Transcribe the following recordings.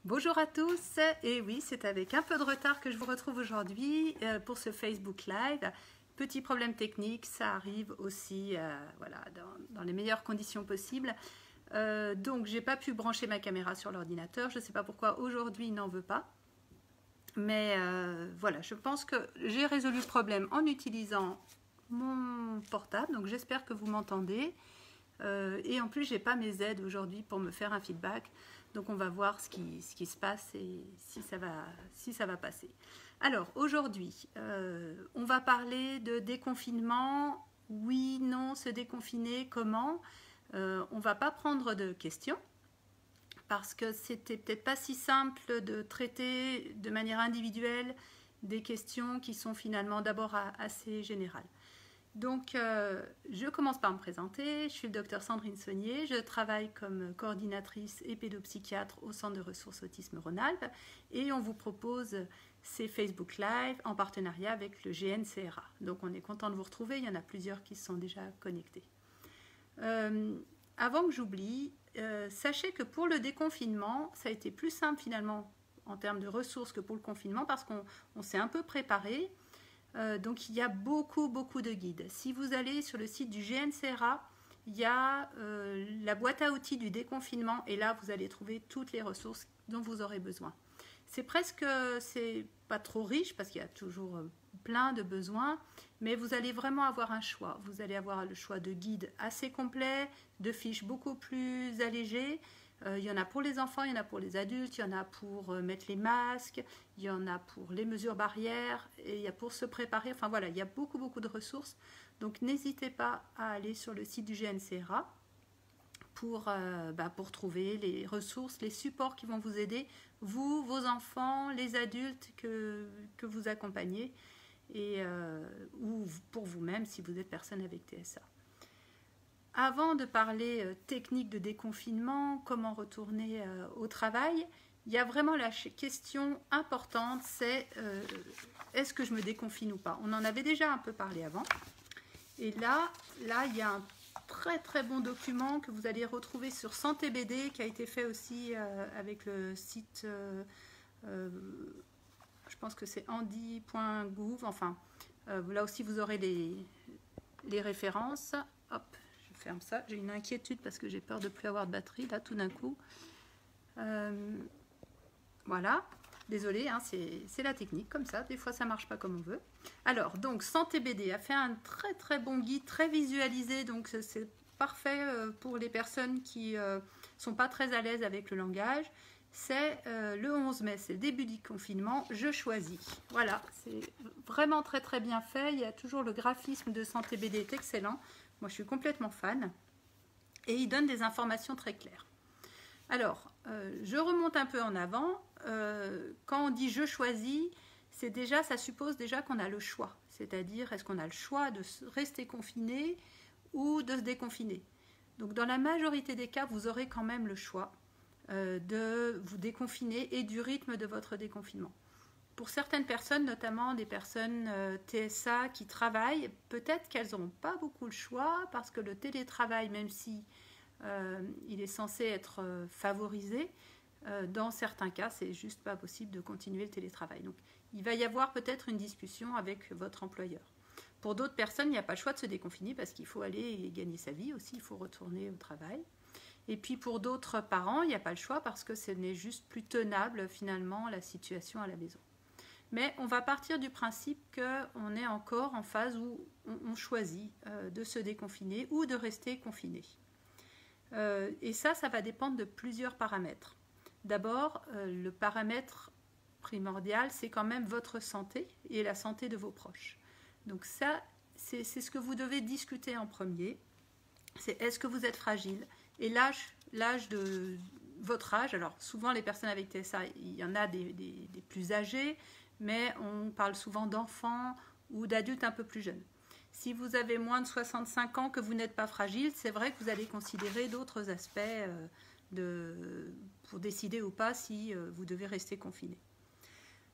Bonjour à tous, et oui, c'est avec un peu de retard que je vous retrouve aujourd'hui pour ce Facebook Live. Petit problème technique, ça arrive aussi voilà, dans les meilleures conditions possibles. Donc, j'ai pas pu brancher ma caméra sur l'ordinateur. Je ne sais pas pourquoi aujourd'hui il n'en veut pas. Mais voilà, je pense que j'ai résolu le problème en utilisant mon portable. Donc, j'espère que vous m'entendez. Et en plus, j'ai pas mes aides aujourd'hui pour me faire un feedback. Donc on va voir ce qui se passe et si ça va passer. Alors aujourd'hui, on va parler de déconfinement. Oui, non, se déconfiner, comment on va pas prendre de questions parce que c'était peut-être pas si simple de traiter de manière individuelle des questions qui sont finalement d'abord assez générales. Donc, je commence par me présenter. Je suis le docteur Sandrine Saunier. Je travaille comme coordinatrice et pédopsychiatre au Centre de ressources autisme Rhône-Alpes. Et on vous propose ces Facebook Live en partenariat avec le GNCRA. Donc, on est content de vous retrouver. Il y en a plusieurs qui se sont déjà connectés. Avant que j'oublie, sachez que pour le déconfinement, ça a été plus simple finalement en termes de ressources que pour le confinement parce qu'on s'est un peu préparé. Donc il y a beaucoup de guides. Si vous allez sur le site du GNCRA, il y a la boîte à outils du déconfinement et là vous allez trouver toutes les ressources dont vous aurez besoin. C'est pas trop riche parce qu'il y a toujours plein de besoins, mais vous allez vraiment avoir un choix. Vous allez avoir le choix de guides assez complets, de fiches beaucoup plus allégées. Il y en a pour les enfants, il y en a pour les adultes, il y en a pour mettre les masques, il y en a pour les mesures barrières, et il y a pour se préparer. Enfin voilà, il y a beaucoup de ressources. Donc n'hésitez pas à aller sur le site du GNCRA pour trouver les ressources, les supports qui vont vous aider, vous, vos enfants, les adultes que vous accompagnez, ou pour vous-même si vous êtes personne avec TSA. Avant de parler technique de déconfinement, comment retourner au travail, il y a vraiment la question importante, c'est est-ce que je me déconfine ou pas? On en avait déjà un peu parlé avant. Et là, il y a un très bon document que vous allez retrouver sur Santé BD qui a été fait aussi avec le site, je pense que c'est handy.gouv. Enfin, là aussi vous aurez les références. Hop. Ferme ça, j'ai une inquiétude parce que j'ai peur de ne plus avoir de batterie là tout d'un coup. Voilà, désolé, hein, c'est la technique comme ça, des fois ça marche pas comme on veut. Alors donc Santé BD a fait un très bon guide, très visualisé, donc c'est parfait pour les personnes qui sont pas très à l'aise avec le langage. C'est le 11 mai, c'est le début du confinement, je choisis. Voilà, c'est vraiment très bien fait, il y a toujours le graphisme de Santé BD est excellent. Moi, je suis complètement fan. Et il donne des informations très claires. Alors, je remonte un peu en avant. Quand on dit « je choisis », ça suppose déjà qu'on a le choix. C'est-à-dire, est-ce qu'on a le choix de rester confiné ou de se déconfiner? Donc, dans la majorité des cas, vous aurez quand même le choix de vous déconfiner et du rythme de votre déconfinement. Pour certaines personnes, notamment des personnes TSA qui travaillent, peut-être qu'elles n'auront pas beaucoup le choix parce que le télétravail, même si il est censé être favorisé, dans certains cas, c'est juste pas possible de continuer le télétravail. Donc, il va y avoir peut-être une discussion avec votre employeur. Pour d'autres personnes, il n'y a pas le choix de se déconfiner parce qu'il faut aller gagner sa vie aussi, il faut retourner au travail. Et puis pour d'autres parents, il n'y a pas le choix parce que ce n'est juste plus tenable finalement la situation à la maison. Mais on va partir du principe qu'on est encore en phase où on choisit de se déconfiner ou de rester confiné. Et ça va dépendre de plusieurs paramètres. D'abord, le paramètre primordial, c'est quand même votre santé et la santé de vos proches. Donc ça, c'est ce que vous devez discuter en premier. C'est est-ce que vous êtes fragile? Et l'âge de votre âge, alors souvent les personnes avec TSA, il y en a des plus âgés, mais on parle souvent d'enfants ou d'adultes un peu plus jeunes. Si vous avez moins de 65 ans, que vous n'êtes pas fragile, c'est vrai que vous allez considérer d'autres aspects pour décider ou pas si vous devez rester confiné.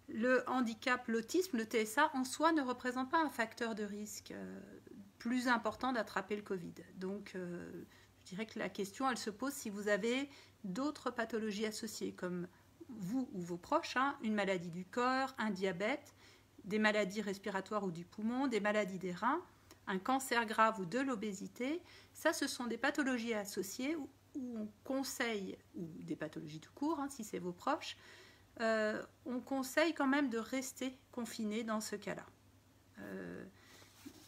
Le handicap, l'autisme, le TSA en soi ne représente pas un facteur de risque plus important d'attraper le Covid. Donc je dirais que la question, elle se pose si vous avez d'autres pathologies associées comme vous ou vos proches, hein, une maladie du cœur, un diabète, des maladies respiratoires ou du poumon, des maladies des reins, un cancer grave ou de l'obésité. Ça, ce sont des pathologies associées où on conseille, ou des pathologies tout court, hein, si c'est vos proches, on conseille quand même de rester confiné dans ce cas-là.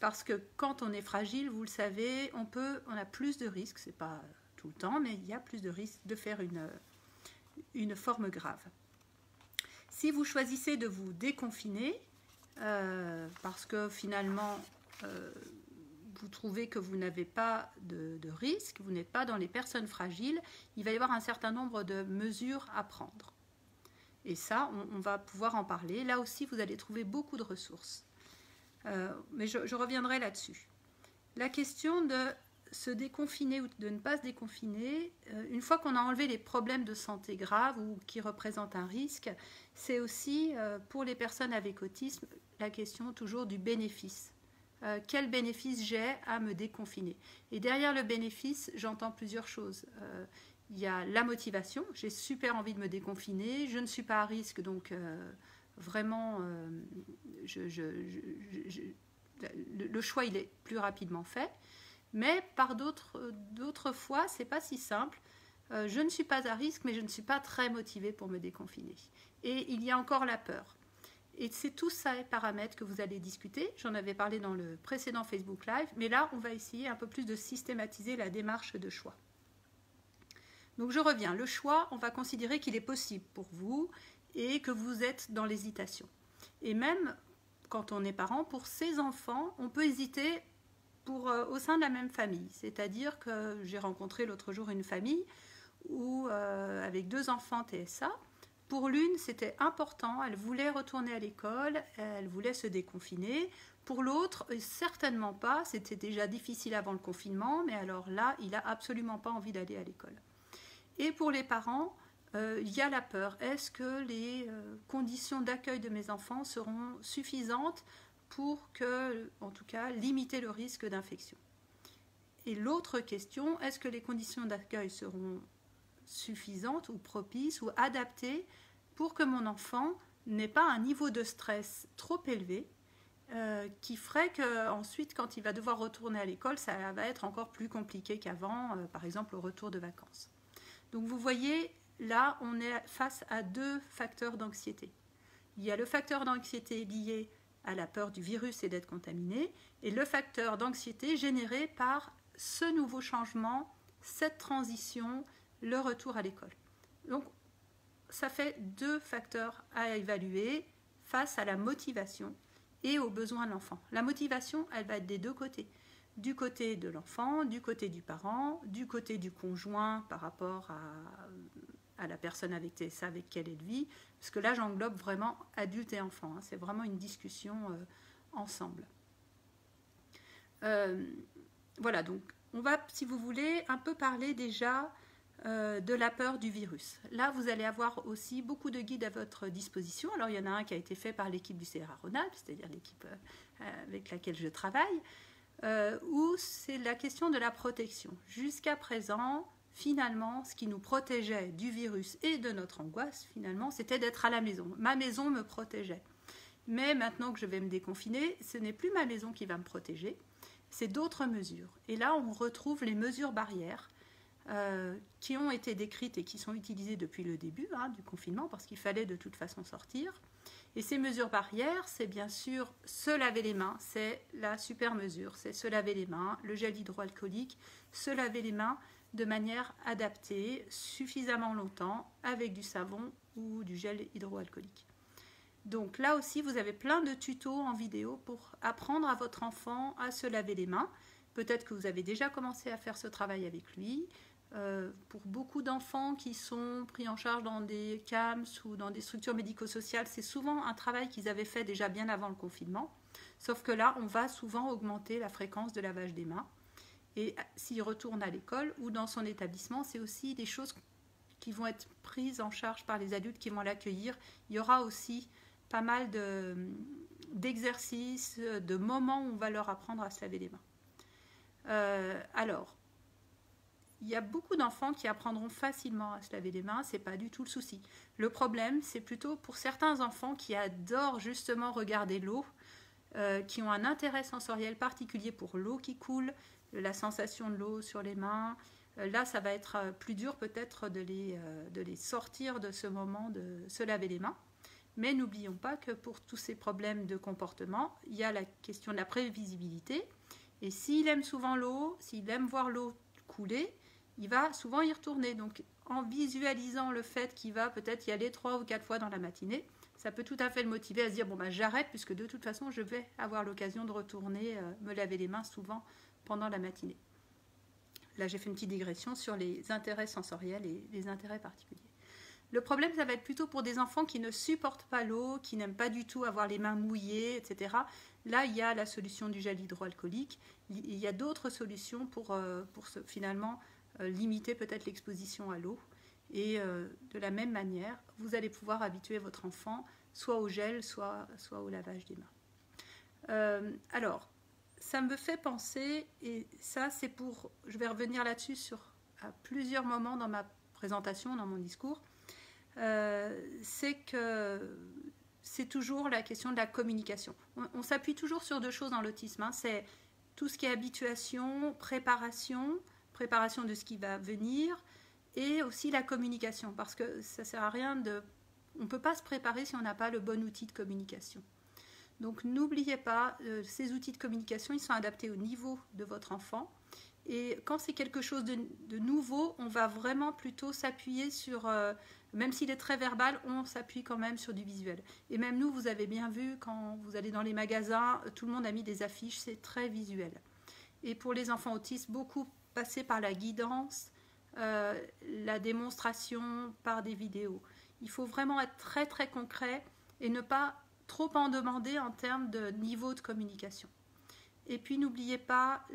Parce que quand on est fragile, vous le savez, on a plus de risques, c'est pas tout le temps, mais il y a plus de risques de faire une forme grave. Si vous choisissez de vous déconfiner, parce que finalement, vous trouvez que vous n'avez pas de risque, vous n'êtes pas dans les personnes fragiles, il va y avoir un certain nombre de mesures à prendre. Et ça, on va pouvoir en parler. Là aussi, vous allez trouver beaucoup de ressources. Mais je reviendrai là-dessus. La question de se déconfiner ou de ne pas se déconfiner, une fois qu'on a enlevé les problèmes de santé graves ou qui représentent un risque, c'est aussi pour les personnes avec autisme la question toujours du bénéfice. Quel bénéfice j'ai à me déconfiner? Et derrière le bénéfice, j'entends plusieurs choses. Il y a la motivation, j'ai super envie de me déconfiner, je ne suis pas à risque, donc vraiment, le choix il est plus rapidement fait. Mais par d'autres fois, c'est pas si simple. Je ne suis pas à risque, mais je ne suis pas très motivée pour me déconfiner. Et il y a encore la peur. Et c'est tous ces paramètres que vous allez discuter. J'en avais parlé dans le précédent Facebook Live, mais là, on va essayer un peu plus de systématiser la démarche de choix. Donc je reviens. Le choix, on va considérer qu'il est possible pour vous et que vous êtes dans l'hésitation. Et même quand on est parent, pour ses enfants, on peut hésiter au sein de la même famille. C'est-à-dire que j'ai rencontré l'autre jour une famille avec 2 enfants TSA. Pour l'une, c'était important, elle voulait retourner à l'école, elle voulait se déconfiner. Pour l'autre, certainement pas, c'était déjà difficile avant le confinement, mais alors là, il n'a absolument pas envie d'aller à l'école. Et pour les parents, il y a la peur. Est-ce que les conditions d'accueil de mes enfants seront suffisantes pour en tout cas, limiter le risque d'infection? Et l'autre question, est-ce que les conditions d'accueil seront suffisantes ou propices ou adaptées pour que mon enfant n'ait pas un niveau de stress trop élevé qui ferait qu'ensuite, quand il va devoir retourner à l'école, ça va être encore plus compliqué qu'avant, par exemple au retour de vacances. Donc vous voyez, là, on est face à 2 facteurs d'anxiété. Il y a le facteur d'anxiété lié à la peur du virus et d'être contaminé, et le facteur d'anxiété généré par ce nouveau changement, cette transition, le retour à l'école. Donc, ça fait 2 facteurs à évaluer face à la motivation et aux besoins de l'enfant. La motivation, elle va être des 2 côtés. Du côté de l'enfant, du côté du parent, du côté du conjoint par rapport à la personne avec TSA avec qui elle vit, parce que là j'englobe vraiment adulte et enfant, hein, c'est vraiment une discussion ensemble. Voilà, donc on va, si vous voulez, un peu parler déjà de la peur du virus. Là, vous allez avoir aussi beaucoup de guides à votre disposition. Alors, il y en a un qui a été fait par l'équipe du CRA Rhône-Alpes, c'est-à-dire l'équipe avec laquelle je travaille, où c'est la question de la protection. Jusqu'à présent, finalement, ce qui nous protégeait du virus et de notre angoisse, finalement, c'était d'être à la maison. Ma maison me protégeait. Mais maintenant que je vais me déconfiner, ce n'est plus ma maison qui va me protéger, c'est d'autres mesures. Et là, on retrouve les mesures barrières qui ont été décrites et qui sont utilisées depuis le début du confinement, parce qu'il fallait de toute façon sortir. Et ces mesures barrières, c'est bien sûr se laver les mains, c'est la super mesure, c'est se laver les mains, le gel hydroalcoolique, se laver les mains de manière adaptée, suffisamment longtemps, avec du savon ou du gel hydroalcoolique. Donc là aussi, vous avez plein de tutos en vidéo pour apprendre à votre enfant à se laver les mains. Peut-être que vous avez déjà commencé à faire ce travail avec lui. Pour beaucoup d'enfants qui sont pris en charge dans des CAMS ou dans des structures médico-sociales, c'est souvent un travail qu'ils avaient fait déjà bien avant le confinement. Sauf que là, on va souvent augmenter la fréquence de lavage des mains. Et s'il retourne à l'école ou dans son établissement, c'est aussi des choses qui vont être prises en charge par les adultes qui vont l'accueillir. Il y aura aussi pas mal d'exercices, de moments où on va leur apprendre à se laver les mains. Alors, il y a beaucoup d'enfants qui apprendront facilement à se laver les mains, c'est pas du tout le souci. Le problème, c'est plutôt pour certains enfants qui adorent justement regarder l'eau, qui ont un intérêt sensoriel particulier pour l'eau qui coule, la sensation de l'eau sur les mains. Là, ça va être plus dur peut-être de les sortir de ce moment de se laver les mains. Mais n'oublions pas que pour tous ces problèmes de comportement, il y a la question de la prévisibilité. Et s'il aime souvent l'eau, s'il aime voir l'eau couler, il va souvent y retourner. Donc, en visualisant le fait qu'il va peut-être y aller 3 ou 4 fois dans la matinée, ça peut tout à fait le motiver à se dire, bon, j'arrête, puisque de toute façon, je vais avoir l'occasion de retourner me laver les mains souvent pendant la matinée. Là, j'ai fait une petite digression sur les intérêts sensoriels et les intérêts particuliers. Le problème, ça va être plutôt pour des enfants qui ne supportent pas l'eau, qui n'aiment pas du tout avoir les mains mouillées, etc. Là, il y a la solution du gel hydroalcoolique. Il y a d'autres solutions pour finalement limiter peut-être l'exposition à l'eau. Et de la même manière, vous allez pouvoir habituer votre enfant soit au gel, soit au lavage des mains. Alors, ça me fait penser, et ça c'est pour, je vais revenir là-dessus à plusieurs moments dans ma présentation, dans mon discours, c'est que c'est toujours la question de la communication. On s'appuie toujours sur 2 choses dans l'autisme, hein. C'est tout ce qui est habituation, préparation de ce qui va venir, et aussi la communication, parce que ça sert à rien on ne peut pas se préparer si on n'a pas le bon outil de communication. Donc n'oubliez pas, ces outils de communication, ils sont adaptés au niveau de votre enfant. Et quand c'est quelque chose de nouveau, on va vraiment plutôt s'appuyer sur, même s'il est très verbal, on s'appuie quand même sur du visuel. Et même nous, vous avez bien vu, quand vous allez dans les magasins, tout le monde a mis des affiches, c'est très visuel. Et pour les enfants autistes, beaucoup passer par la guidance, la démonstration par des vidéos. Il faut vraiment être très très concret et ne pas trop en demander en termes de niveau de communication. Et puis n'oubliez pas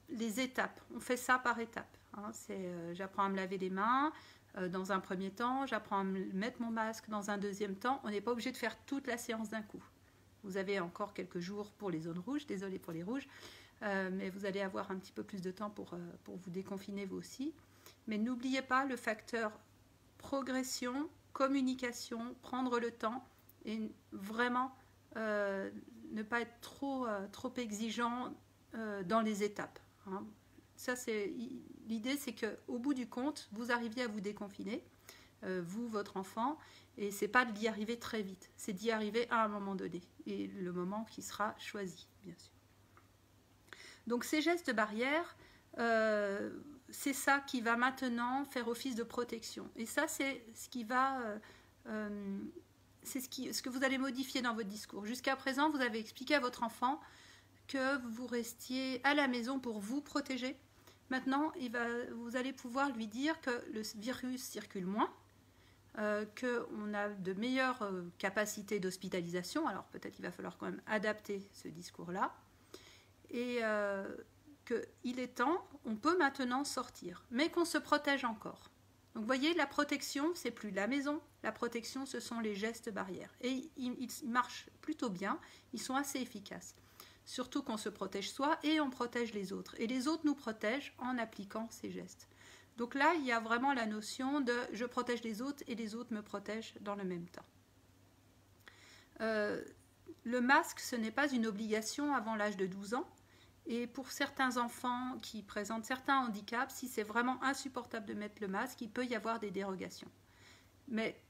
les étapes. On fait ça par étapes. Hein. J'apprends à me laver les mains dans un premier temps, j'apprends à mettre mon masque dans un deuxième temps. On n'est pas obligé de faire toute la séance d'un coup. Vous avez encore quelques jours pour les zones rouges, désolé pour les rouges, mais vous allez avoir un petit peu plus de temps pour vous déconfiner vous aussi. Mais n'oubliez pas le facteur progression, communication, prendre le temps et vraiment ne pas être trop exigeant dans les étapes. Hein. Ça, l'idée, c'est qu'au bout du compte, vous arriviez à vous déconfiner, vous, votre enfant, et c'est pas d'y arriver très vite, c'est d'y arriver à un moment donné, et le moment qui sera choisi, bien sûr. Donc ces gestes barrières, c'est ça qui va maintenant faire office de protection. Et ça, c'est ce qui va... c'est ce que vous allez modifier dans votre discours. Jusqu'à présent, vous avez expliqué à votre enfant que vous restiez à la maison pour vous protéger. Maintenant, vous allez pouvoir lui dire que le virus circule moins, qu'on a de meilleures capacités d'hospitalisation. Alors peut-être qu'il va falloir quand même adapter ce discours-là. Et qu'il est temps, on peut maintenant sortir, mais qu'on se protège encore. Donc vous voyez, la protection, c'est plus la maison, la protection, ce sont les gestes barrières. Et ils marchent plutôt bien, ils sont assez efficaces. Surtout qu'on se protège soi et on protège les autres. Et les autres nous protègent en appliquant ces gestes. Donc là, il y a vraiment la notion de je protège les autres et les autres me protègent dans le même temps. Le masque, ce n'est pas une obligation avant l'âge de 12 ans. Et pour certains enfants qui présentent certains handicaps, si c'est vraiment insupportable de mettre le masque, il peut y avoir des dérogations. Mais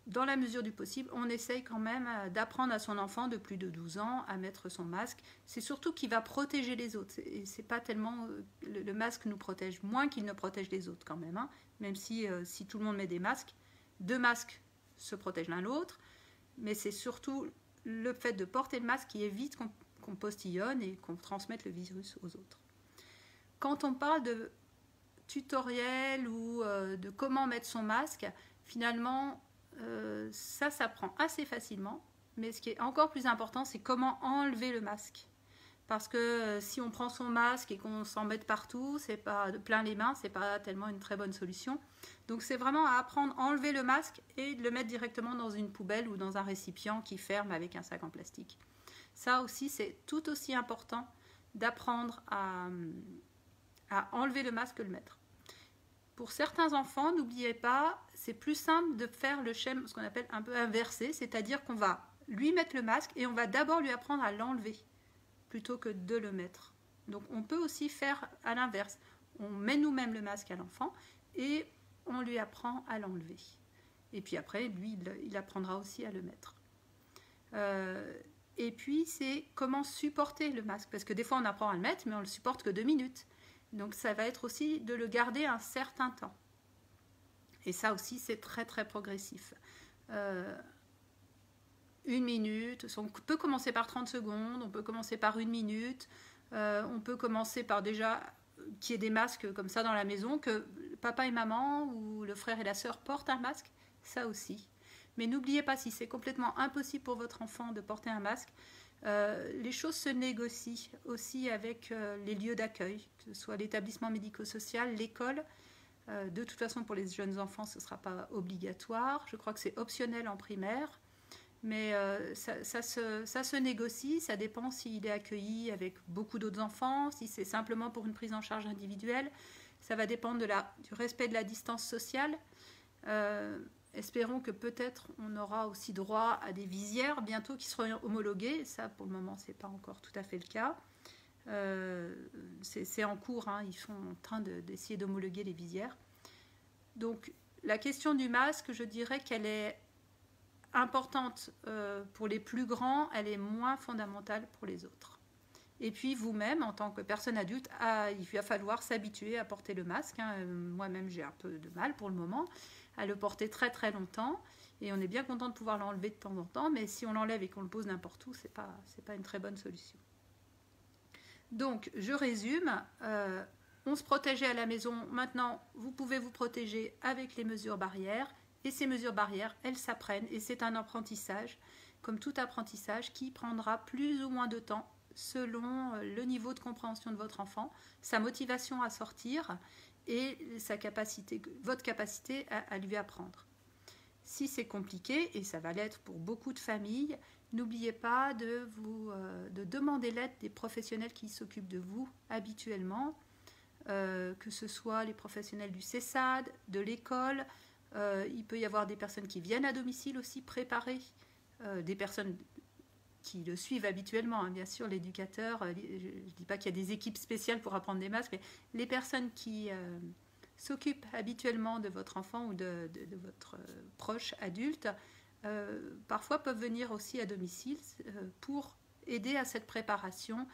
dans la mesure du possible, on essaye quand même d'apprendre à son enfant de plus de 12 ans à mettre son masque. C'est surtout qu'il va protéger les autres. Et c'est pas tellement le masque nous protège moins qu'il ne protège les autres quand même. Hein. Même si tout le monde met des masques, 2 masques se protègent l'un l'autre. Mais c'est surtout le fait de porter le masque qui évite qu'on postillonne et qu'on transmette le virus aux autres. Quand on parle de tutoriel ou de comment mettre son masque, finalement, ça s'apprend assez facilement. Mais ce qui est encore plus important, c'est comment enlever le masque. Parce que si on prend son masque et qu'on s'en mette partout, c'est pas plein les mains, c'est pas tellement une très bonne solution. Donc c'est vraiment à apprendre à enlever le masque et de le mettre directement dans une poubelle ou dans un récipient qui ferme avec un sac en plastique. Ça aussi, c'est tout aussi important d'apprendre à enlever le masque que le mettre. Pour certains enfants, n'oubliez pas, c'est plus simple de faire le schéma, ce qu'on appelle un peu inversé, c'est-à-dire qu'on va lui mettre le masque et on va d'abord lui apprendre à l'enlever plutôt que de le mettre. Donc on peut aussi faire à l'inverse. On met nous-mêmes le masque à l'enfant et on lui apprend à l'enlever. Et puis après, lui, il apprendra aussi à le mettre. Et puis, c'est comment supporter le masque. Parce que des fois, on apprend à le mettre, mais on ne le supporte que 2 minutes. Donc, ça va être aussi de le garder un certain temps. Et ça aussi, c'est très, très progressif. 1 minute, on peut commencer par 30 secondes, on peut commencer par 1 minute, on peut commencer par déjà qu'il y ait des masques comme ça dans la maison, que papa et maman ou le frère et la sœur portent un masque, ça aussi. Mais n'oubliez pas, si c'est complètement impossible pour votre enfant de porter un masque, les choses se négocient aussi avec les lieux d'accueil, que ce soit l'établissement médico-social, l'école. De toute façon, pour les jeunes enfants, ce ne sera pas obligatoire. Je crois que c'est optionnel en primaire. Mais ça se négocie, ça dépend s'il est accueilli avec beaucoup d'autres enfants, si c'est simplement pour une prise en charge individuelle. Ça va dépendre du respect de la distance sociale. Espérons que peut-être on aura aussi droit à des visières bientôt qui seront homologuées. Ça, pour le moment, ce n'est pas encore tout à fait le cas. C'est en cours, hein. Ils sont en train d'essayer d'homologuer les visières. Donc, la question du masque, je dirais qu'elle est importante pour les plus grands, elle est moins fondamentale pour les autres. Et puis vous-même, en tant que personne adulte, il va falloir s'habituer à porter le masque. Hein. Moi-même, j'ai un peu de mal pour le moment à le porter très très longtemps. Et on est bien content de pouvoir l'enlever de temps en temps, mais si on l'enlève et qu'on le pose n'importe où, c'est pas une très bonne solution. Donc, je résume. On se protégeait à la maison. Maintenant, vous pouvez vous protéger avec les mesures barrières. Et ces mesures barrières, elles s'apprennent. Et c'est un apprentissage, comme tout apprentissage, qui prendra plus ou moins de temps selon le niveau de compréhension de votre enfant, sa motivation à sortir et votre capacité à lui apprendre. Si c'est compliqué, et ça va l'être pour beaucoup de familles, n'oubliez pas de demander l'aide des professionnels qui s'occupent de vous habituellement, que ce soit les professionnels du CESAD, de l'école. Il peut y avoir des personnes qui viennent à domicile aussi préparer, des personnes qui le suivent habituellement, hein, bien sûr, l'éducateur. Je ne dis pas qu'il y a des équipes spéciales pour apprendre des masques, mais les personnes qui s'occupent habituellement de votre enfant ou de votre proche adulte, parfois peuvent venir aussi à domicile pour aider à cette préparation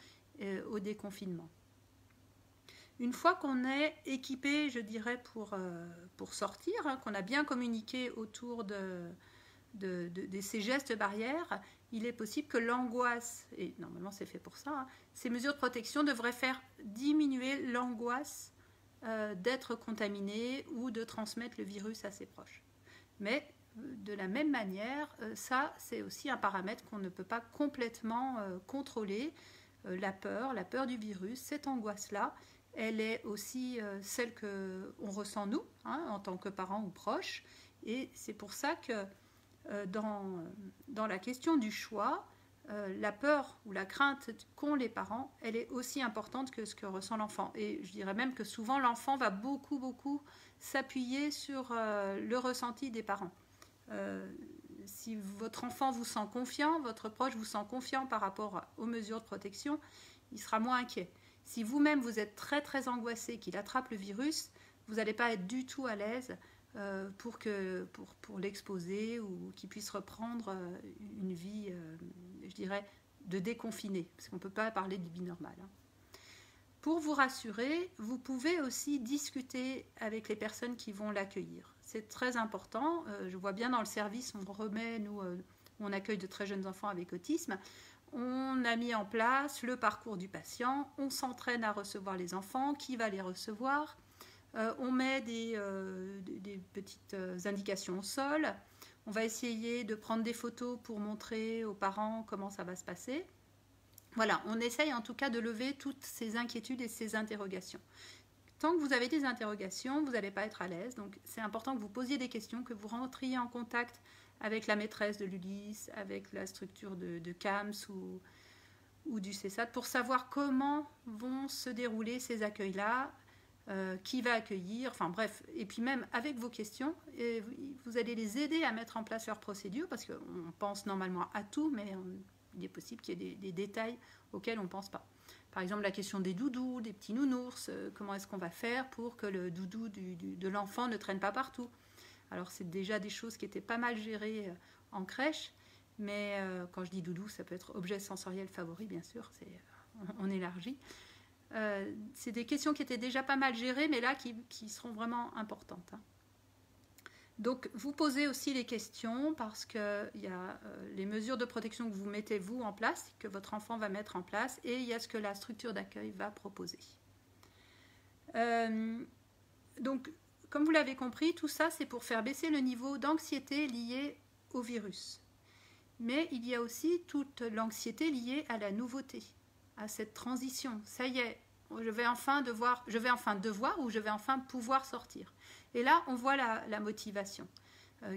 au déconfinement. Une fois qu'on est équipé, je dirais, pour sortir, hein, qu'on a bien communiqué autour de ces gestes barrières, il est possible que l'angoisse, et normalement c'est fait pour ça, hein, ces mesures de protection devraient faire diminuer l'angoisse d'être contaminé ou de transmettre le virus à ses proches. Mais de la même manière, ça c'est aussi un paramètre qu'on ne peut pas complètement contrôler. La peur du virus, cette angoisse-là, elle est aussi celle qu'on ressent nous, hein, en tant que parents ou proches. Et c'est pour ça que dans la question du choix, la peur ou la crainte qu'ont les parents, elle est aussi importante que ce que ressent l'enfant. Et je dirais même que souvent l'enfant va beaucoup s'appuyer sur le ressenti des parents. Si votre enfant vous sent confiant, votre proche vous sent confiant par rapport aux mesures de protection, il sera moins inquiet. Si vous-même vous êtes très angoissé qu'il attrape le virus, vous n'allez pas être du tout à l'aise pour l'exposer ou qu'il puisse reprendre une vie, je dirais, de déconfiné, parce qu'on ne peut pas parler de vie normale. Hein. Pour vous rassurer, vous pouvez aussi discuter avec les personnes qui vont l'accueillir. C'est très important. Je vois bien dans le service, on remet, on accueille de très jeunes enfants avec autisme. On a mis en place le parcours du patient. On s'entraîne à recevoir les enfants. Qui va les recevoir ? On met des petites indications au sol. On va essayer de prendre des photos pour montrer aux parents comment ça va se passer. Voilà, on essaye en tout cas de lever toutes ces inquiétudes et ces interrogations. Tant que vous avez des interrogations, vous n'allez pas être à l'aise. Donc c'est important que vous posiez des questions, que vous rentriez en contact avec la maîtresse de l'ULIS, avec la structure de CAMS ou du CESAD, pour savoir comment vont se dérouler ces accueils-là. qui va accueillir, enfin bref, et puis même avec vos questions, et vous allez les aider à mettre en place leur procédure, parce qu'on pense normalement à tout, mais il est possible qu'il y ait des détails auxquels on ne pense pas. Par exemple, la question des doudous, des petits nounours, comment est-ce qu'on va faire pour que le doudou de l'enfant ne traîne pas partout. Alors c'est déjà des choses qui étaient pas mal gérées en crèche, mais quand je dis doudou, ça peut être objet sensoriel favori, bien sûr, on élargit. C'est des questions qui étaient déjà pas mal gérées, mais là qui seront vraiment importantes. Hein. Donc vous posez aussi les questions parce qu'il y a les mesures de protection que vous mettez vous en place, que votre enfant va mettre en place, et il y a ce que la structure d'accueil va proposer. Donc comme vous l'avez compris, tout ça c'est pour faire baisser le niveau d'anxiété lié au virus. Mais il y a aussi toute l'anxiété liée à la nouveauté, à cette transition. Ça y est, je vais enfin devoir ou je vais enfin pouvoir sortir. Et là, on voit la motivation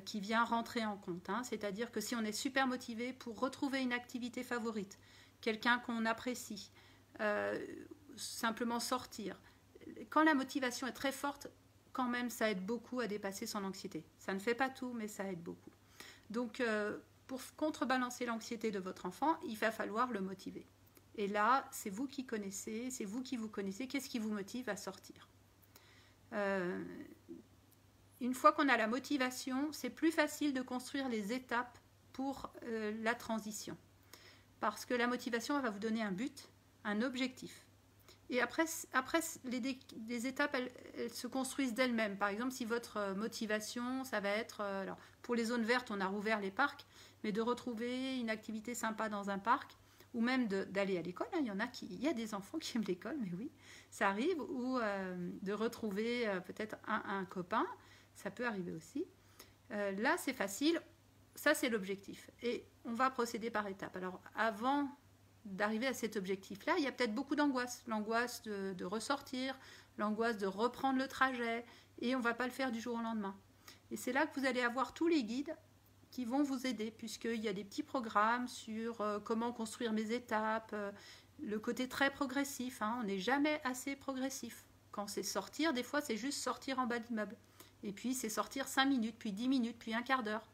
qui vient rentrer en compte. Hein. C'est-à-dire que si on est super motivé pour retrouver une activité favorite, quelqu'un qu'on apprécie, simplement sortir, quand la motivation est très forte, quand même, ça aide beaucoup à dépasser son anxiété. Ça ne fait pas tout, mais ça aide beaucoup. Donc, pour contrebalancer l'anxiété de votre enfant, il va falloir le motiver. Et là, c'est vous qui connaissez, c'est vous qui vous connaissez, qu'est-ce qui vous motive à sortir. Une fois qu'on a la motivation, c'est plus facile de construire les étapes pour la transition. Parce que la motivation, elle va vous donner un but, un objectif. Et après les étapes, elles se construisent d'elles-mêmes. Par exemple, si votre motivation, ça va être... alors, pour les zones vertes, on a rouvert les parcs, mais de retrouver une activité sympa dans un parc, ou même d'aller à l'école. Hein. Il y a des enfants qui aiment l'école, mais oui, ça arrive. Ou de retrouver peut-être un copain, ça peut arriver aussi. Là, c'est facile. Ça, c'est l'objectif. Et on va procéder par étapes. Alors, avant d'arriver à cet objectif-là, il y a peut-être beaucoup d'angoisse. L'angoisse de ressortir, l'angoisse de reprendre le trajet, et on ne va pas le faire du jour au lendemain. Et c'est là que vous allez avoir tous les guides qui vont vous aider, puisqu'il y a des petits programmes sur comment construire mes étapes, le côté très progressif. Hein, on n'est jamais assez progressif. Quand c'est sortir, des fois, c'est juste sortir en bas de l'immeuble. Et puis, c'est sortir 5 minutes, puis 10 minutes, puis un quart d'heure.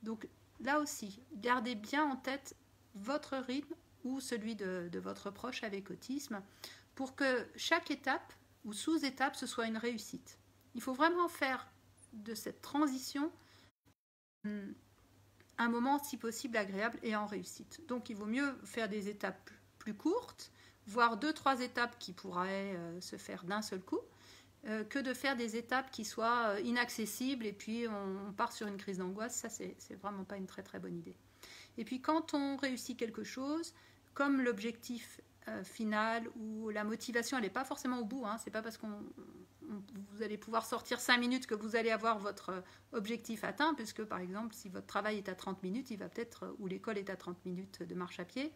Donc, là aussi, gardez bien en tête votre rythme ou celui de votre proche avec autisme, pour que chaque étape ou sous-étape, ce soit une réussite. Il faut vraiment faire de cette transition un moment, si possible, agréable et en réussite. Donc, il vaut mieux faire des étapes plus courtes, voire 2-3 étapes qui pourraient se faire d'un seul coup, que de faire des étapes qui soient inaccessibles et puis on part sur une crise d'angoisse. Ça, c'est vraiment pas une très très bonne idée. Et puis, quand on réussit quelque chose, comme l'objectif final ou la motivation, elle n'est pas forcément au bout. Hein, c'est pas parce que vous allez pouvoir sortir 5 minutes que vous allez avoir votre objectif atteint, puisque par exemple, si votre travail est à 30 minutes, il va peut-être, ou l'école est à 30 minutes de marche à pied,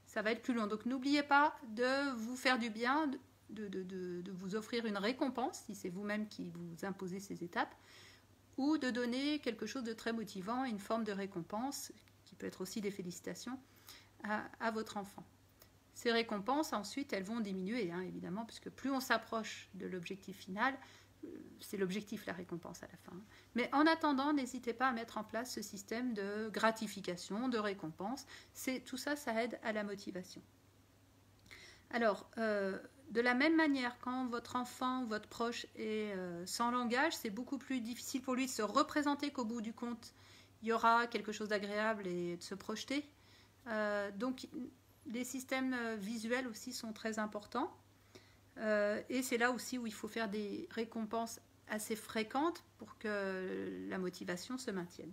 ça va être plus long. Donc n'oubliez pas de vous faire du bien, de vous offrir une récompense, si c'est vous-même qui vous imposez ces étapes, ou de donner quelque chose de très motivant, une forme de récompense, qui peut être aussi des félicitations, à votre enfant. Ces récompenses, ensuite, elles vont diminuer, hein, évidemment, puisque plus on s'approche de l'objectif final, c'est l'objectif, la récompense à la fin. Mais en attendant, n'hésitez pas à mettre en place ce système de gratification, de récompense. Tout ça, ça aide à la motivation. Alors, de la même manière, quand votre enfant ou votre proche est sans langage, c'est beaucoup plus difficile pour lui de se représenter qu'au bout du compte, il y aura quelque chose d'agréable et de se projeter. Donc, les systèmes visuels aussi sont très importants. Et c'est là aussi où il faut faire des récompenses assez fréquentes pour que la motivation se maintienne.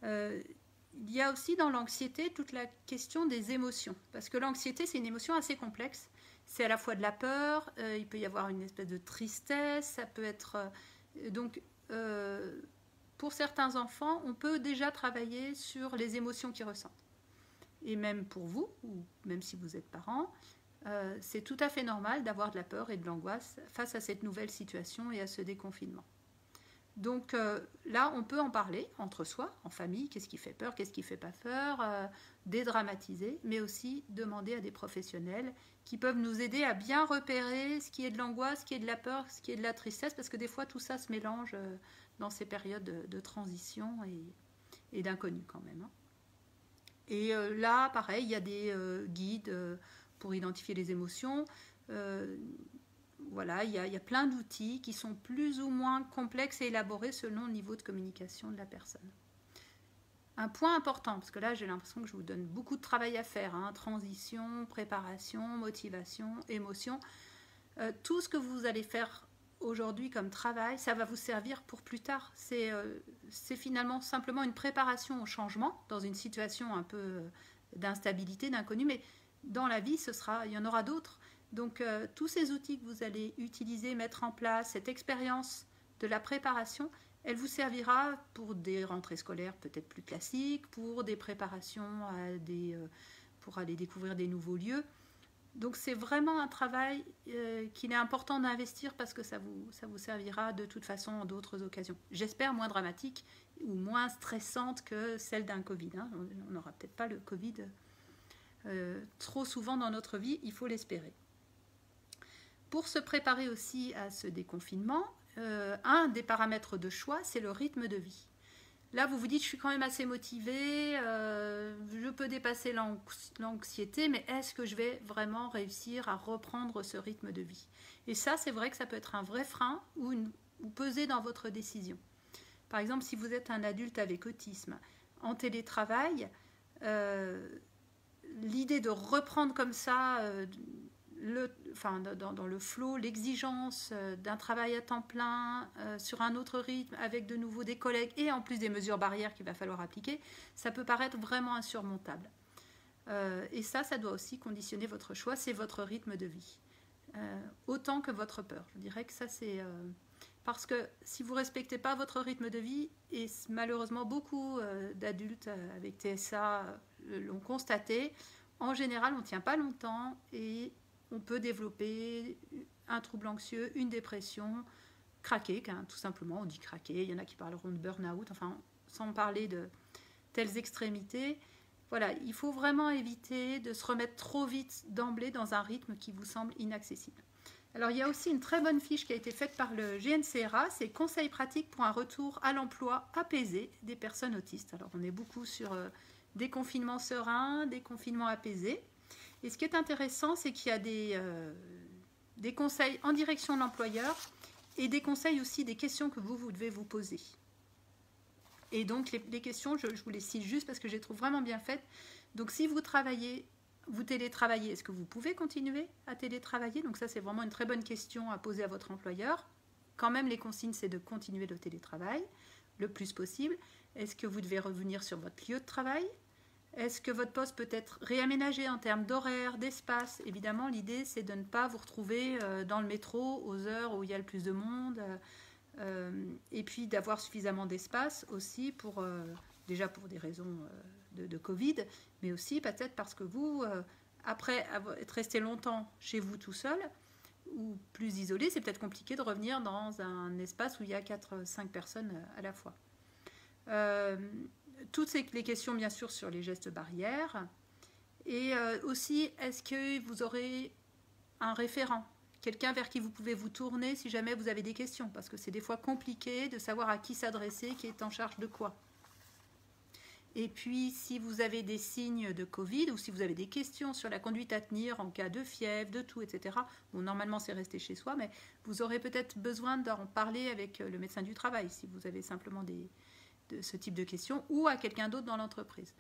Il y a aussi dans l'anxiété toute la question des émotions. Parce que l'anxiété, c'est une émotion assez complexe. C'est à la fois de la peur, il peut y avoir une espèce de tristesse, ça peut être... pour certains enfants, on peut déjà travailler sur les émotions qu'ils ressentent. Et même pour vous, ou même si vous êtes parent, c'est tout à fait normal d'avoir de la peur et de l'angoisse face à cette nouvelle situation et à ce déconfinement. Donc là, on peut en parler entre soi, en famille, qu'est-ce qui fait peur, qu'est-ce qui ne fait pas peur, dédramatiser, mais aussi demander à des professionnels qui peuvent nous aider à bien repérer ce qui est de l'angoisse, ce qui est de la peur, ce qui est de la tristesse, parce que des fois, tout ça se mélange dans ces périodes de transition et d'inconnu quand même. Hein. Et là, pareil, il y a des guides pour identifier les émotions. Voilà, il y a plein d'outils qui sont plus ou moins complexes et élaborés selon le niveau de communication de la personne. Un point important, parce que là j'ai l'impression que je vous donne beaucoup de travail à faire, hein, transition, préparation, motivation, émotion. Tout ce que vous allez faire aujourd'hui comme travail, ça va vous servir pour plus tard. C'est finalement simplement une préparation au changement dans une situation un peu d'instabilité, d'inconnu, mais dans la vie, il y en aura d'autres. Donc tous ces outils que vous allez utiliser, mettre en place, cette expérience de la préparation, elle vous servira pour des rentrées scolaires peut-être plus classiques, pour des préparations pour aller découvrir des nouveaux lieux. Donc c'est vraiment un travail qu'il est important d'investir parce que ça vous servira de toute façon en d'autres occasions. J'espère moins dramatique ou moins stressante que celle d'un Covid. Hein. On n'aura peut-être pas le Covid trop souvent dans notre vie, il faut l'espérer. Pour se préparer aussi à ce déconfinement, un des paramètres de choix, c'est le rythme de vie. Là, vous vous dites, je suis quand même assez motivée, je peux dépasser l'anxiété, mais est-ce que je vais vraiment réussir à reprendre ce rythme de vie? Et ça, c'est vrai que ça peut être un vrai frein ou peser dans votre décision. Par exemple, si vous êtes un adulte avec autisme, en télétravail, l'idée de reprendre comme ça... dans le flow, l'exigence d'un travail à temps plein, sur un autre rythme, avec de nouveau des collègues et en plus des mesures barrières qu'il va falloir appliquer, ça peut paraître vraiment insurmontable. Et ça doit aussi conditionner votre choix, c'est votre rythme de vie. Autant que votre peur. Je dirais que ça, c'est... parce que si vous ne respectez pas votre rythme de vie, et malheureusement beaucoup d'adultes avec TSA l'ont constaté, en général, on ne tient pas longtemps et on peut développer un trouble anxieux, une dépression, craquer, tout simplement, on dit craquer, il y en a qui parleront de burn-out, enfin, sans parler de telles extrémités. Voilà, il faut vraiment éviter de se remettre trop vite d'emblée dans un rythme qui vous semble inaccessible. Alors, il y a aussi une très bonne fiche qui a été faite par le GNCRA, c'est Conseils pratiques pour un retour à l'emploi apaisé des personnes autistes. Alors, on est beaucoup sur des confinements sereins, des confinements apaisés. Et ce qui est intéressant, c'est qu'il y a des conseils en direction de l'employeur et des conseils aussi, des questions que vous devez vous poser. Et donc, les questions, je vous les cite juste parce que je les trouve vraiment bien faites. Donc, si vous télétravaillez, est-ce que vous pouvez continuer à télétravailler? Donc ça, c'est vraiment une très bonne question à poser à votre employeur. Quand même, les consignes, c'est de continuer le télétravail le plus possible. Est-ce que vous devez revenir sur votre lieu de travail? Est-ce que votre poste peut être réaménagé en termes d'horaire, d'espace? Évidemment, l'idée, c'est de ne pas vous retrouver dans le métro aux heures où il y a le plus de monde. Et puis d'avoir suffisamment d'espace aussi déjà pour des raisons de Covid, mais aussi peut-être parce que vous, après être resté longtemps chez vous tout seul ou plus isolé, c'est peut-être compliqué de revenir dans un espace où il y a 4-5 personnes à la fois. Toutes les questions, bien sûr, sur les gestes barrières. Et aussi, est-ce que vous aurez un référent, quelqu'un vers qui vous pouvez vous tourner si jamais vous avez des questions? Parce que c'est des fois compliqué de savoir à qui s'adresser, qui est en charge de quoi. Et puis, si vous avez des signes de Covid ou si vous avez des questions sur la conduite à tenir en cas de fièvre, de toux, etc., bon, normalement, c'est rester chez soi, mais vous aurez peut-être besoin d'en parler avec le médecin du travail si vous avez simplement de ce type de questions ou à quelqu'un d'autre dans l'entreprise.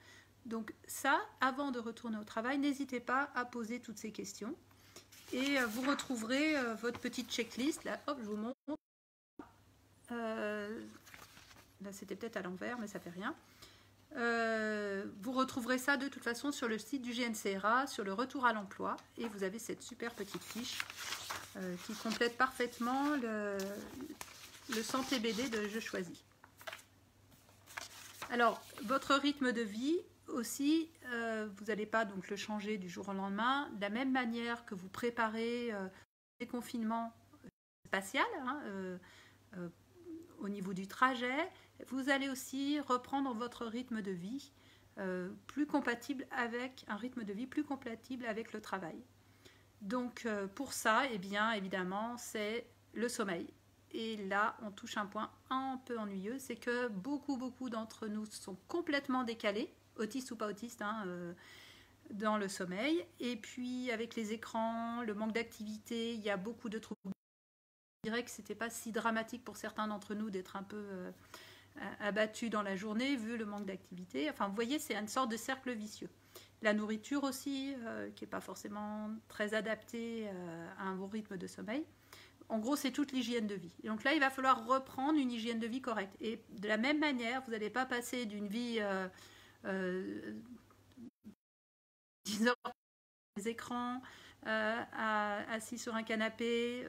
Donc ça, avant de retourner au travail, n'hésitez pas à poser toutes ces questions et vous retrouverez votre petite checklist. Là, hop, je vous montre. Là, c'était peut-être à l'envers, mais ça fait rien. Vous retrouverez ça de toute façon sur le site du GNCRA, sur le retour à l'emploi, et vous avez cette super petite fiche qui complète parfaitement le santé BD de Je choisis. Alors, votre rythme de vie aussi, vous n'allez pas donc le changer du jour au lendemain. De la même manière que vous préparez le déconfinement spatial, au niveau du trajet, vous allez aussi reprendre votre rythme de vie plus compatible avec un rythme de vie plus compatible avec le travail. Donc pour ça, eh bien évidemment, c'est le sommeil. Et là, on touche un point un peu ennuyeux, c'est que beaucoup d'entre nous sont complètement décalés, autistes ou pas autistes, dans le sommeil. Et puis avec les écrans, le manque d'activité, il y a beaucoup de troubles. Je dirais que c'était pas si dramatique pour certains d'entre nous d'être un peu abattus dans la journée vu le manque d'activité. Enfin, vous voyez, c'est une sorte de cercle vicieux. La nourriture aussi, qui n'est pas forcément très adaptée à un bon rythme de sommeil. En gros, c'est toute l'hygiène de vie. Et donc là, il va falloir reprendre une hygiène de vie correcte. Et de la même manière, vous n'allez pas passer d'une vie 10 heures des écrans, assis sur un canapé,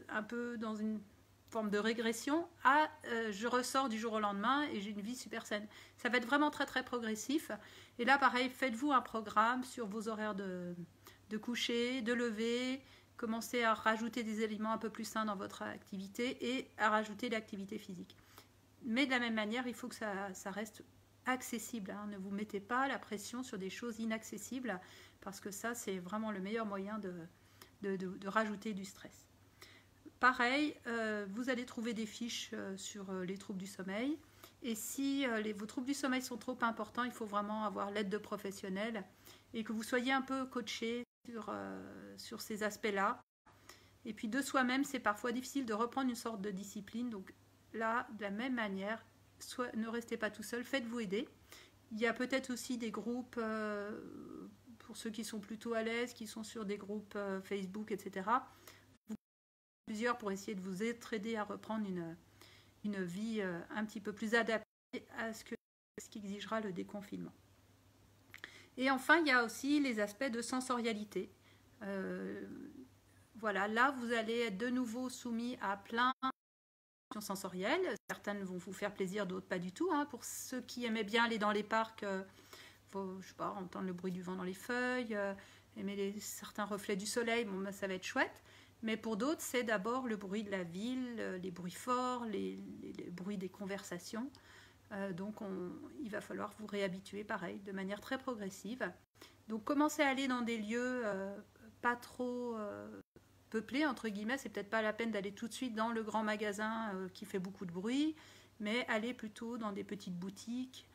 un peu dans une forme de régression, à je ressors du jour au lendemain et j'ai une vie super saine. Ça va être vraiment très très progressif. Et là, pareil, faites-vous un programme sur vos horaires de coucher, de lever, commencez à rajouter des éléments un peu plus sains dans votre activité et à rajouter l'activité physique. Mais de la même manière, il faut que ça reste accessible. Ne vous mettez pas la pression sur des choses inaccessibles parce que ça, c'est vraiment le meilleur moyen de rajouter du stress. Pareil, vous allez trouver des fiches sur les troubles du sommeil. Et si vos troubles du sommeil sont trop importants, il faut vraiment avoir l'aide de professionnels et que vous soyez un peu coaché sur ces aspects-là. Et puis de soi-même, c'est parfois difficile de reprendre une sorte de discipline. Donc là, de la même manière, ne restez pas tout seul, faites-vous aider. Il y a peut-être aussi des groupes, pour ceux qui sont plutôt à l'aise, qui sont sur des groupes Facebook, etc. Plusieurs pour essayer de vous aider à reprendre une vie un petit peu plus adaptée à ce qu'exigera le déconfinement. Et enfin, il y a aussi les aspects de sensorialité. Voilà, là, vous allez être de nouveau soumis à plein de sensorielles. Certaines vont vous faire plaisir, d'autres pas du tout. Pour ceux qui aimaient bien aller dans les parcs, je sais pas, entendre le bruit du vent dans les feuilles, aimer certains reflets du soleil, bon, ça va être chouette. Mais pour d'autres, c'est d'abord le bruit de la ville, les bruits forts, les bruits des conversations. Donc, il va falloir vous réhabituer, pareil, de manière très progressive. Donc, commencez à aller dans des lieux pas trop peuplés, entre guillemets. C'est peut-être pas la peine d'aller tout de suite dans le grand magasin qui fait beaucoup de bruit, mais allez plutôt dans des petites boutiques,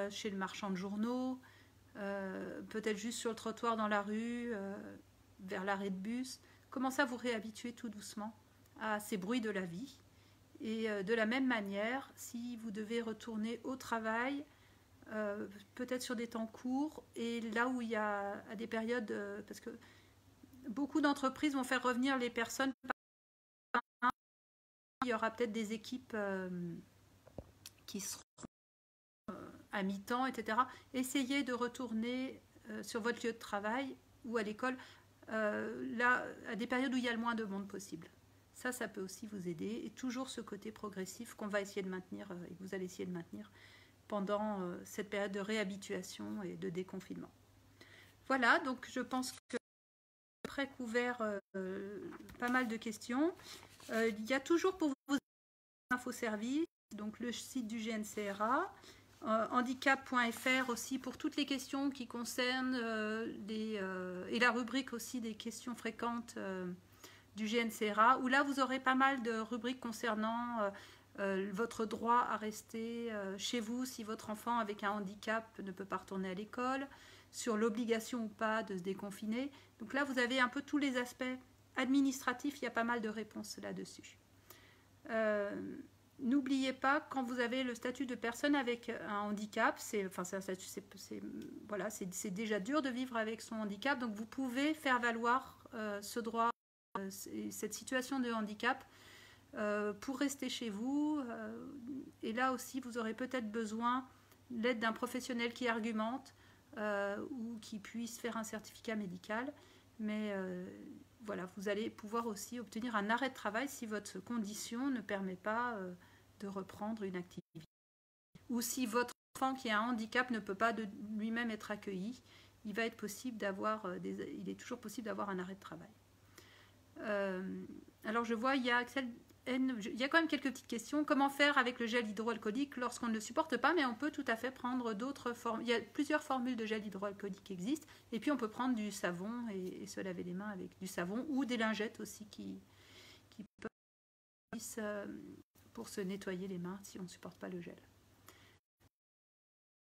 chez le marchand de journaux, peut-être juste sur le trottoir dans la rue, vers l'arrêt de bus. Commencez à vous réhabituer tout doucement à ces bruits de la vie. Et de la même manière, si vous devez retourner au travail, peut-être sur des temps courts, et là où il y a à des périodes, parce que beaucoup d'entreprises vont faire revenir les personnes, il y aura peut-être des équipes qui seront à mi-temps, etc. Essayez de retourner sur votre lieu de travail ou à l'école, là, à des périodes où il y a le moins de monde possible. Ça peut aussi vous aider. Et toujours ce côté progressif qu'on va essayer de maintenir et que vous allez essayer de maintenir pendant cette période de réhabituation et de déconfinement. Voilà, donc je pense que j'ai après couvert pas mal de questions. Il y a toujours pour vous infoservices, donc le site du GNCRA, handicap.fr aussi pour toutes les questions qui concernent et la rubrique aussi des questions fréquentes du GNCRA, où là vous aurez pas mal de rubriques concernant votre droit à rester chez vous si votre enfant avec un handicap ne peut pas retourner à l'école, sur l'obligation ou pas de se déconfiner. Donc là vous avez un peu tous les aspects administratifs, il y a pas mal de réponses là-dessus. N'oubliez pas, quand vous avez le statut de personne avec un handicap, c'est déjà dur de vivre avec son handicap, donc vous pouvez faire valoir ce droit, cette situation de handicap pour rester chez vous. Et là aussi, vous aurez peut-être besoin de l'aide d'un professionnel qui argumente ou qui puisse faire un certificat médical. Mais voilà, vous allez pouvoir aussi obtenir un arrêt de travail si votre condition ne permet pas de reprendre une activité. Ou si votre enfant qui a un handicap ne peut pas de lui-même être accueilli, il est toujours possible d'avoir un arrêt de travail. Alors je vois, il y a Axel il y a quand même quelques petites questions. Comment faire avec le gel hydroalcoolique lorsqu'on ne le supporte pas? Mais on peut tout à fait prendre d'autres formes. Il y a plusieurs formules de gel hydroalcoolique qui existent. Et puis on peut prendre du savon et se laver les mains avec du savon ou des lingettes aussi qui peuvent pour se nettoyer les mains si on ne supporte pas le gel.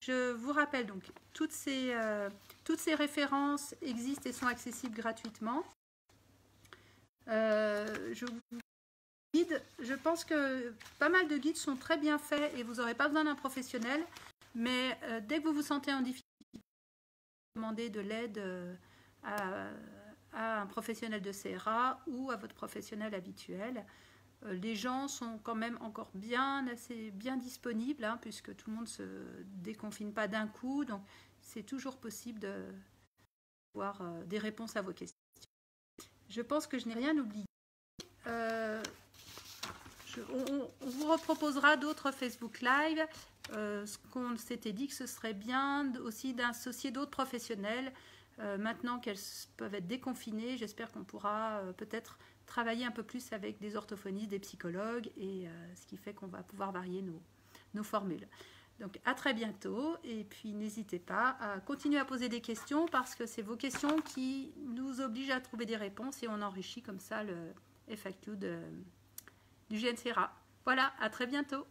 Je vous rappelle donc, toutes ces références existent et sont accessibles gratuitement. Je pense que pas mal de guides sont très bien faits et vous n'aurez pas besoin d'un professionnel. Mais dès que vous vous sentez en difficulté, demandez de l'aide à un professionnel de CRA ou à votre professionnel habituel. Les gens sont quand même encore assez bien disponibles, hein, puisque tout le monde ne se déconfine pas d'un coup. Donc, c'est toujours possible d'avoir des réponses à vos questions. Je pense que je n'ai rien oublié. On vous reproposera d'autres Facebook Live. Ce qu'on s'était dit que ce serait bien aussi d'associer d'autres professionnels. Maintenant qu'elles peuvent être déconfinées, j'espère qu'on pourra peut-être travailler un peu plus avec des orthophonistes, des psychologues, et ce qui fait qu'on va pouvoir varier nos formules. Donc à très bientôt, et puis n'hésitez pas à continuer à poser des questions parce que c'est vos questions qui nous obligent à trouver des réponses et on enrichit comme ça le FAQ du GNCRA. Voilà, à très bientôt.